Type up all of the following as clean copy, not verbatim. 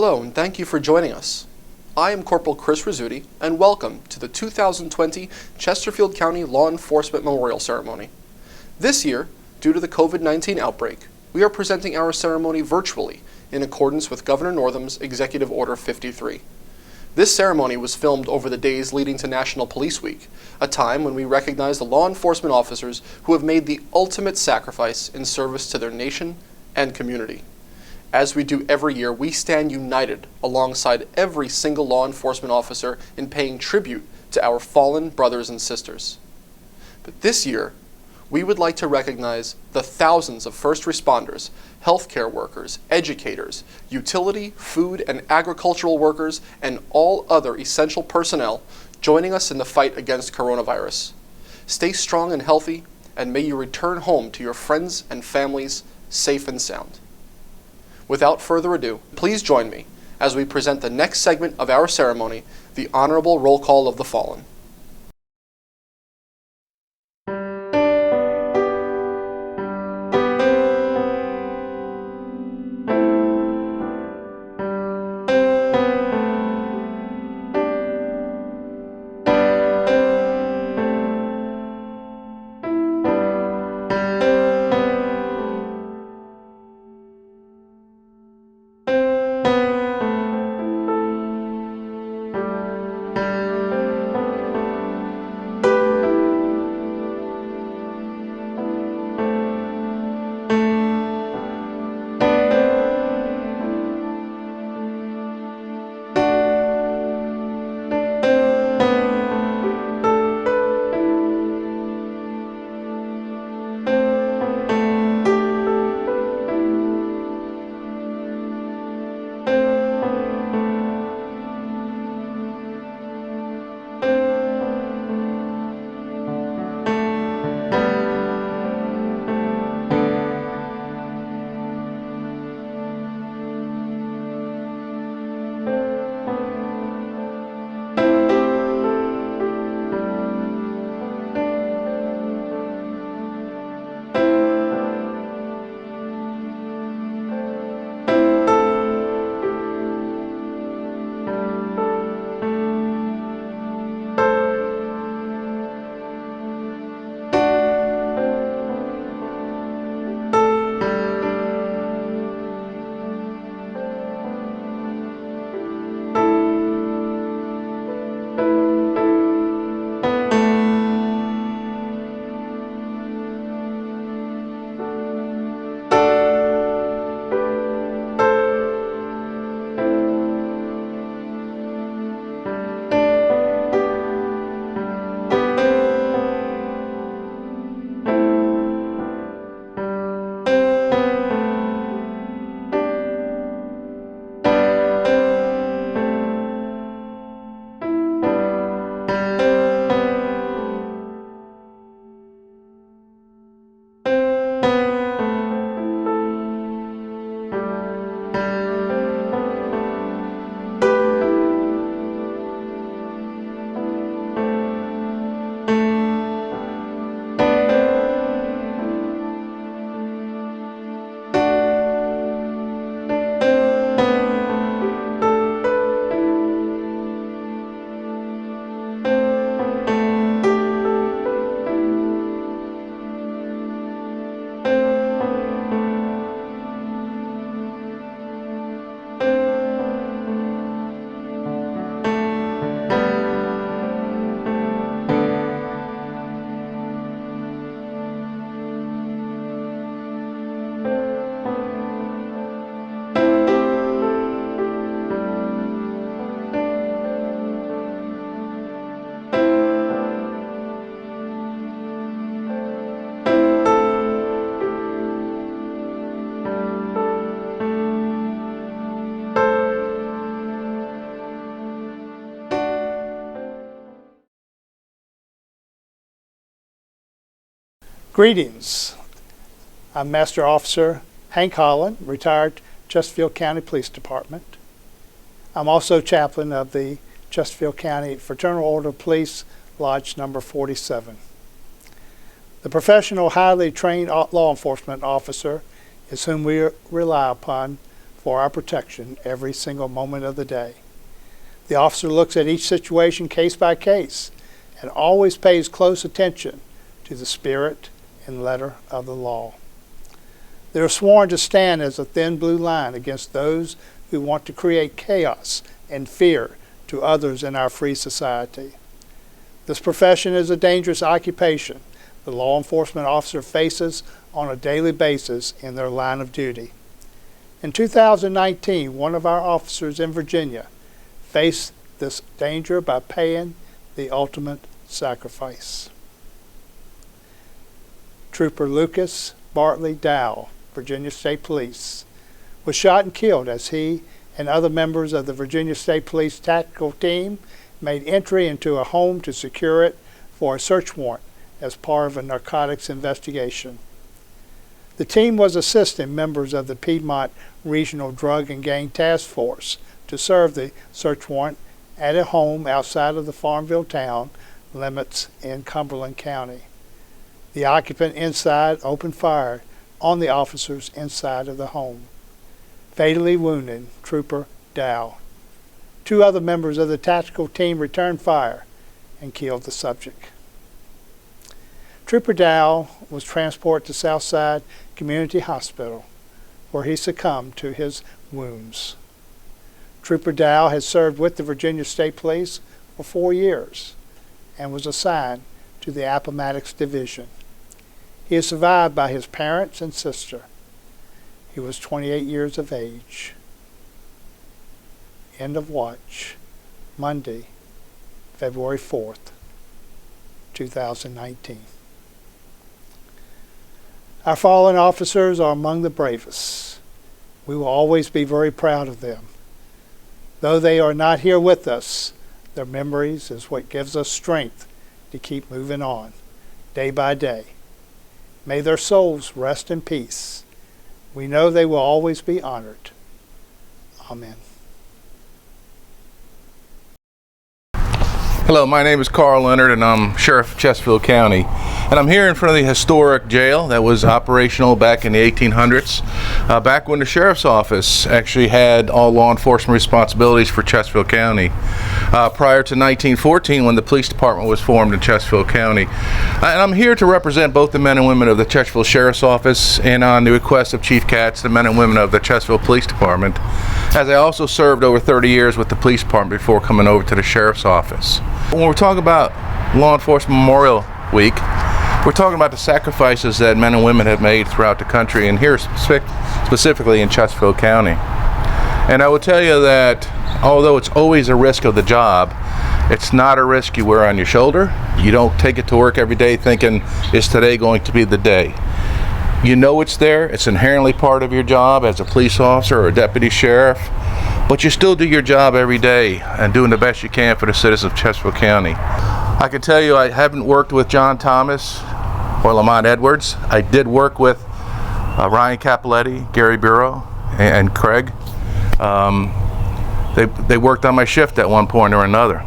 Hello, and thank you for joining us. I am Corporal Chris Rizzuti, and welcome to the 2020 Chesterfield County Law Enforcement Memorial Ceremony. This year, due to the COVID-19 outbreak, we are presenting our ceremony virtually in accordance with Governor Northam's Executive Order 53. This ceremony was filmed over the days leading to National Police Week, a time when we recognize the law enforcement officers who have made the ultimate sacrifice in service to their nation and community. As we do every year, we stand united alongside every single law enforcement officer in paying tribute to our fallen brothers and sisters. But this year, we would like to recognize the thousands of first responders, healthcare workers, educators, utility, food, and agricultural workers, and all other essential personnel joining us in the fight against coronavirus. Stay strong and healthy, and may you return home to your friends and families safe and sound. Without further ado, please join me as we present the next segment of our ceremony, the Honorable Roll Call of the Fallen. Greetings. I'm Master Officer Hank Holland, retired Chesterfield County Police Department. I'm also chaplain of the Chesterfield County Fraternal Order of Police, Lodge number 47. The professional, highly trained law enforcement officer is whom we rely upon for our protection every single moment of the day. The officer looks at each situation case by case and always pays close attention to the spirit and letter of the law. They are sworn to stand as a thin blue line against those who want to create chaos and fear to others in our free society. This profession is a dangerous occupation the law enforcement officer faces on a daily basis in their line of duty. In 2019, one of our officers in Virginia faced this danger by paying the ultimate sacrifice. Trooper Lucas Bartley Dow, Virginia State Police, was shot and killed as he and other members of the Virginia State Police tactical team made entry into a home to secure it for a search warrant as part of a narcotics investigation. The team was assisting members of the Piedmont Regional Drug and Gang Task Force to serve the search warrant at a home outside of the Farmville town limits in Cumberland County. The occupant inside opened fire on the officers inside of the home, fatally wounding Trooper Dow. 2 other members of the tactical team returned fire and killed the subject. Trooper Dow was transported to Southside Community Hospital, where he succumbed to his wounds. Trooper Dow had served with the Virginia State Police for 4 years and was assigned to the Appomattox Division. He is survived by his parents and sister. He was 28 years of age. End of watch, Monday, February 4th, 2019. Our fallen officers are among the bravest. We will always be very proud of them. Though they are not here with us, their memories is what gives us strength to keep moving on, day by day. May their souls rest in peace. We know they will always be honored. Amen. Hello, my name is Carl Leonard and I'm Sheriff of Chesterfield County. And I'm here in front of the historic jail that was operational back in the 1800s, back when the Sheriff's Office actually had all law enforcement responsibilities for Chesterfield County. Prior to 1914, when the police department was formed in Chesterfield County. And I'm here to represent both the men and women of the Chesterfield Sheriff's Office and on the request of Chief Katz, the men and women of the Chesterfield Police Department, as I also served over 30 years with the police department before coming over to the Sheriff's Office. When we're talking about Law Enforcement Memorial Week, we're talking about the sacrifices that men and women have made throughout the country, and here specifically in Chesterfield County. And I will tell you that although it's always a risk of the job, it's not a risk you wear on your shoulder. You don't take it to work every day thinking, is today going to be the day? You know it's there. It's inherently part of your job as a police officer or a deputy sheriff, but you still do your job every day and doing the best you can for the citizens of Chesterfield County. I can tell you I haven't worked with John Thomas or Lamont Edwards. I did work with Ryan Capoletti, Gary Bureau, and Craig. They worked on my shift at one point or another,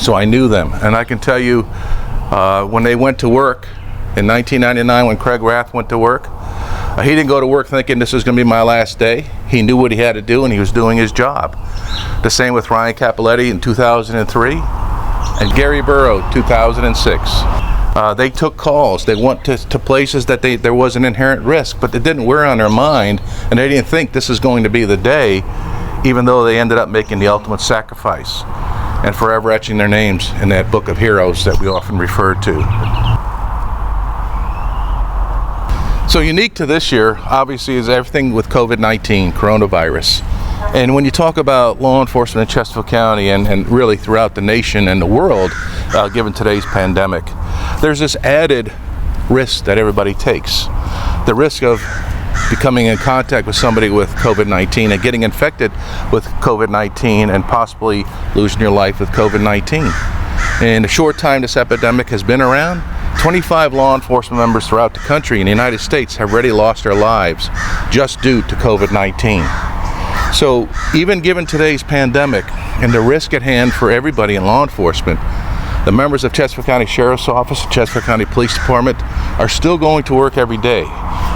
so I knew them. And I can tell you when they went to work in 1999, when Craig Rath went to work, he didn't go to work thinking this was going to be my last day. He knew what he had to do and he was doing his job. The same with Ryan Capoletti in 2003 and Gary Burrow 2006. They took calls. They went to places that there was an inherent risk, but it didn't wear on their mind and they didn't think this is going to be the day, even though they ended up making the ultimate sacrifice and forever etching their names in that book of heroes that we often refer to. So unique to this year, obviously, is everything with COVID-19, coronavirus. And when you talk about law enforcement in Chesterfield County and really throughout the nation and the world, given today's pandemic, there's this added risk that everybody takes. The risk of becoming in contact with somebody with COVID-19 and getting infected with COVID-19 and possibly losing your life with COVID-19. In the short time this epidemic has been around, 25 law enforcement members throughout the country in the United States have already lost their lives just due to COVID-19. So even given today's pandemic and the risk at hand for everybody in law enforcement, the members of Chesterfield County Sheriff's Office, Chesterfield County Police Department are still going to work every day.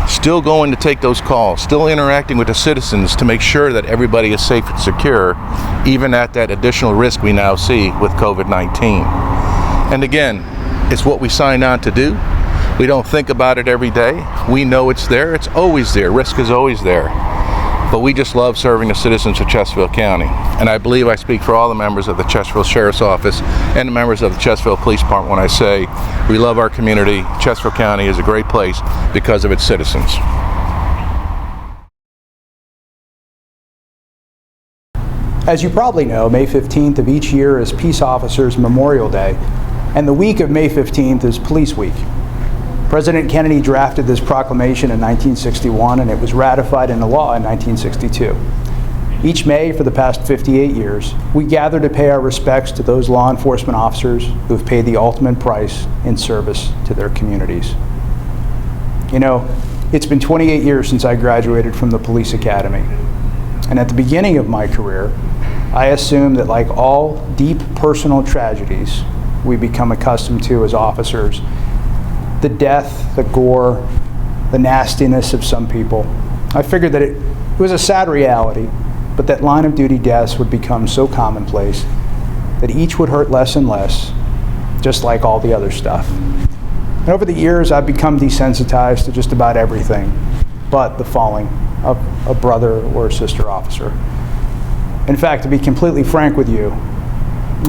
still going to take those calls, still interacting with the citizens to make sure that everybody is safe and secure, even at that additional risk we now see with COVID-19. And again, it's what we signed on to do. We don't think about it every day. We know it's there. It's always there. Risk is always there. But we just love serving the citizens of Chesterfield County. And I believe I speak for all the members of the Chesterfield Sheriff's Office and the members of the Chesterfield Police Department when I say we love our community. Chesterfield County is a great place because of its citizens. As you probably know, May 15th of each year is Peace Officers Memorial Day, and the week of May 15th is Police Week. President Kennedy drafted this proclamation in 1961, and it was ratified into law in 1962. Each May for the past 58 years, we gather to pay our respects to those law enforcement officers who have paid the ultimate price in service to their communities. You know, it's been 28 years since I graduated from the police academy. And at the beginning of my career, I assumed that like all deep personal tragedies we become accustomed to as officers, the death, the gore, the nastiness of some people, I figured that it was a sad reality, but that line of duty deaths would become so commonplace that each would hurt less and less, just like all the other stuff. And over the years, I've become desensitized to just about everything but the falling of a brother or a sister officer. In fact, to be completely frank with you,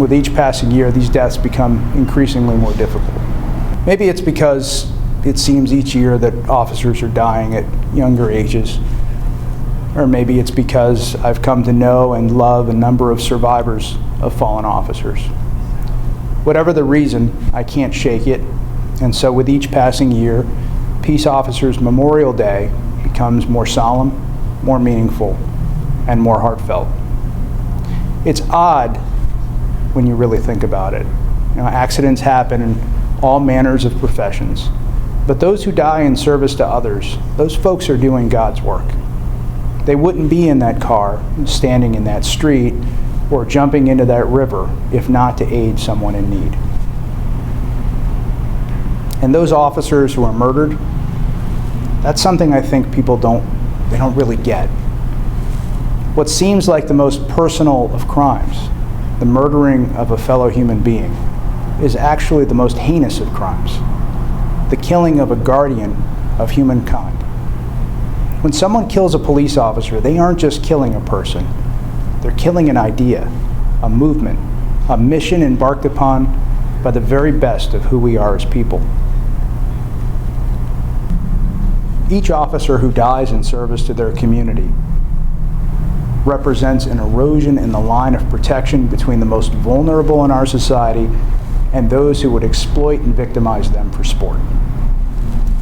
with each passing year, these deaths become increasingly more difficult. Maybe it's because it seems each year that officers are dying at younger ages. Or maybe it's because I've come to know and love a number of survivors of fallen officers. Whatever the reason, I can't shake it. And so with each passing year, Peace Officers Memorial Day becomes more solemn, more meaningful, and more heartfelt. It's odd when you really think about it. You know, accidents happen in all manners of professions. But those who die in service to others, those folks are doing God's work. They wouldn't be in that car, standing in that street, or jumping into that river if not to aid someone in need. And those officers who are murdered, that's something I think people don't really get. What seems like the most personal of crimes, the murdering of a fellow human being, is actually the most heinous of crimes, the killing of a guardian of humankind. When someone kills a police officer, they aren't just killing a person. They're killing an idea, a movement, a mission embarked upon by the very best of who we are as people. Each officer who dies in service to their community represents an erosion in the line of protection between the most vulnerable in our society and those who would exploit and victimize them for sport.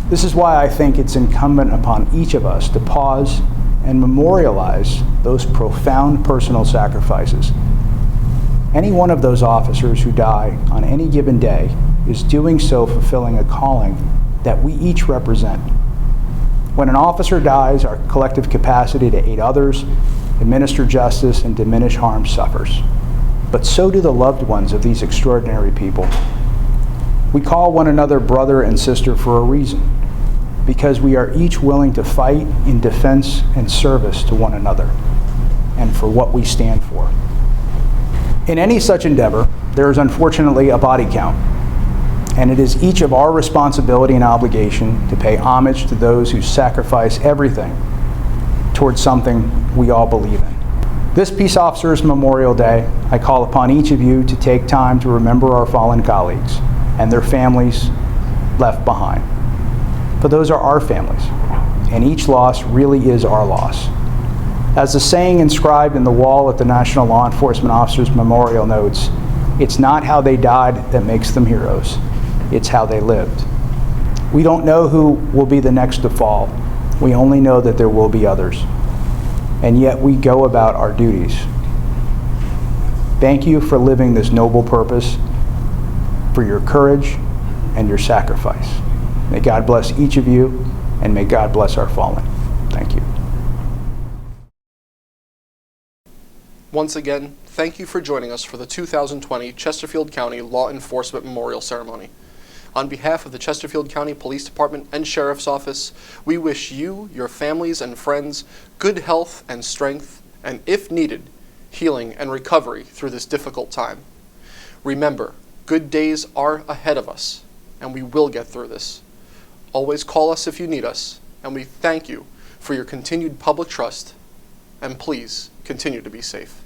This is why I think it's incumbent upon each of us to pause and memorialize those profound personal sacrifices. Any one of those officers who die on any given day is doing so fulfilling a calling that we each represent. When an officer dies, our collective capacity to aid others, administer justice, and diminish harm suffers. But so do the loved ones of these extraordinary people. We call one another brother and sister for a reason, because we are each willing to fight in defense and service to one another, and for what we stand for. In any such endeavor, there is unfortunately a body count, and it is each of our responsibility and obligation to pay homage to those who sacrifice everything towards something we all believe in. This Peace Officers Memorial Day, I call upon each of you to take time to remember our fallen colleagues and their families left behind. For those are our families, and each loss really is our loss. As the saying inscribed in the wall at the National Law Enforcement Officers Memorial notes, it's not how they died that makes them heroes, it's how they lived. We don't know who will be the next to fall. We only know that there will be others. And yet we go about our duties. Thank you for living this noble purpose, for your courage and your sacrifice. May God bless each of you, and may God bless our fallen. Thank you. Once again, thank you for joining us for the 2020 Chesterfield County Law Enforcement Memorial Ceremony. On behalf of the Chesterfield County Police Department and Sheriff's Office, we wish you, your families, and friends good health and strength, and if needed, healing and recovery through this difficult time. Remember, good days are ahead of us, and we will get through this. Always call us if you need us, and we thank you for your continued public trust, and please continue to be safe.